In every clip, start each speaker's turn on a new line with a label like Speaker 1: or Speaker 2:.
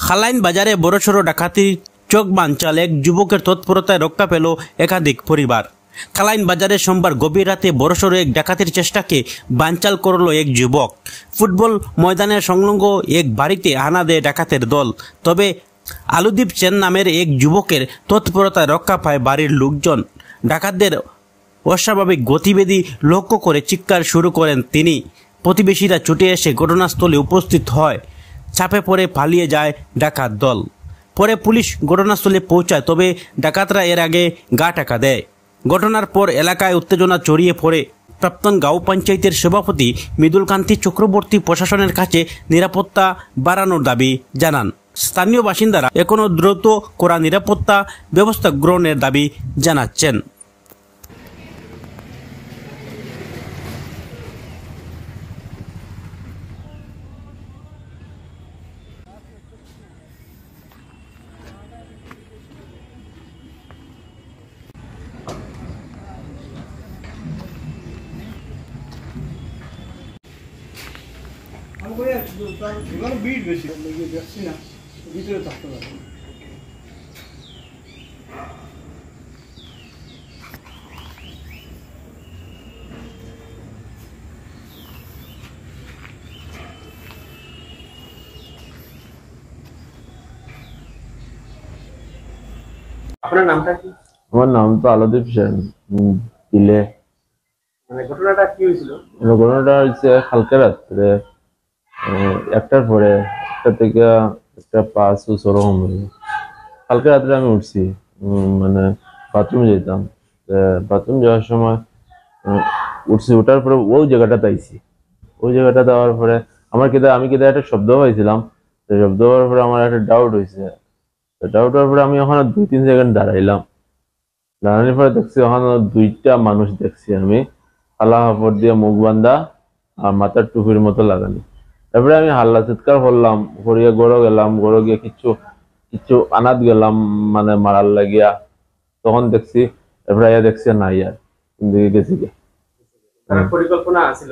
Speaker 1: খালাইন বাজারে বড়সড় ডাকাতির চোখ বানচাল এক যুবকের তৎপরতায় রক্ষা পেল একাধিক পরিবার। খালাইন বাজারে সোমবার গভীর রাতে বড়সড় এক ডাকাতির চেষ্টাকে বানচাল করল এক যুবক। ফুটবল ময়দানের সংলগ্ন এক বাড়িতে হানা দেয় ডাকাতের দল। তবে আলুদীপ সেন নামের এক যুবকের তৎপরতায় রক্ষা পায় বাড়ির লোকজন। ডাকাতদের অস্বাভাবিক গতিবিধি লক্ষ্য করে চিৎকার শুরু করেন তিনি। প্রতিবেশীরা ছুটে এসে ঘটনাস্থলে উপস্থিত হয়। চাপে পড়ে পালিয়ে যায় ডাকাত দল। পরে পুলিশ ঘটনাস্থলে পৌঁছায়, তবে ডাকাতরা এর আগে গা টাকা দেয়। ঘটনার পর এলাকায় উত্তেজনা ছড়িয়ে পড়ে। প্রাক্তন গাঁও পঞ্চায়েতের সভাপতি মৃদুল কান্তি চক্রবর্তী প্রশাসনের কাছে নিরাপত্তা বাড়ানোর দাবি জানান। স্থানীয় বাসিন্দারা এখনও দ্রুত করা নিরাপত্তা ব্যবস্থা গ্রহণের দাবি জানাচ্ছেন।
Speaker 2: ভিড় বেশি দেখছি না, ভিতরে থাকতে পারে।
Speaker 3: আপনার নামটা কি?
Speaker 4: আমার নাম তো আলুদীপ সেন। দিলে
Speaker 3: মানে ঘটনাটা কি হয়েছিল?
Speaker 4: ঘটনাটা হচ্ছে কালকে রাত্রে 1টার পরে, 1টা থেকে 1টা 5 ওরকম হয়ে। কালকে রাত্রে আমি উঠছি, মানে বাথরুম যেতাম। বাথরুম যাওয়ার সময় উঠছি, ওঠার পরে ওই জায়গাটা পাইছি। ওই জায়গাটা দেওয়ার পরে আমি একটা শব্দ পাইছিলাম। শব্দ হওয়ার পরে আমার একটা ডাউট হয়েছে। ডাউট হওয়ার পরে আমি ওখানে 2-3 সেকেন্ড দাঁড়াইলাম। দাঁড়ানোর পরে দেখছি ওখানে 2টা মানুষ দেখছি আমি, কালা কাপড় দিয়ে মুখ বান্ধা আর মাথার টুপির মতো লাগানি। তারপরে আমি হাল্লা চিৎকার করলাম, করিয়া গড়ো গেলাম। গড়ো গিয়ে কিচ্ছু আনাত গেলাম, মানে মারার লাগিয়া। তখন দেখছি, তারপরে দেখছি না ইয়ার দিকে গেছি।
Speaker 3: পরিকল্পনা আছিল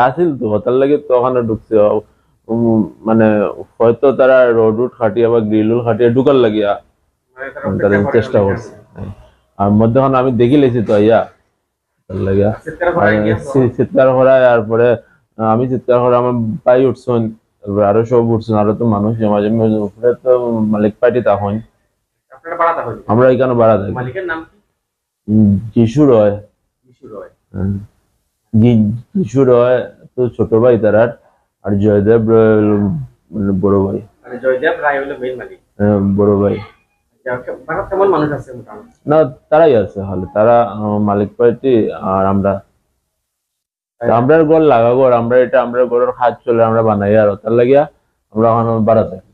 Speaker 4: আসিল তো, তার লাগে তো ওখানে ঢুকছে। মানে হয়তো তারা রোড খাটিয়া বা গ্রিল খাটিয়া ঢুকার লাগিয়া তারা চেষ্টা করছে। আর মধ্যখানে আমি দেখি লেছি তো ইয়া লাগিয়া চিৎকার করায়। আর পরে আমি চিৎকার করে আমার পাই উঠছেন, আরো সব উঠছেন, আরো তো মানুষ জমা জমি উপরে তো মালিক পার্টি তখন আমরা এখানে বাড়া থাকি। যিশু রয়। যিশু রয় তো ছোট ভাই তারার, আর জয়দেব বড় ভাই। বড় ভাই না, তারাই আছে হলে। তারা মালিক পার্টি আর আমরা গড় লাগা গড়, আমরা ঘরের খাত চলে আমরা বানাই, আর তার লাগিয়া আমরা ওখানে বাড়া থাকি।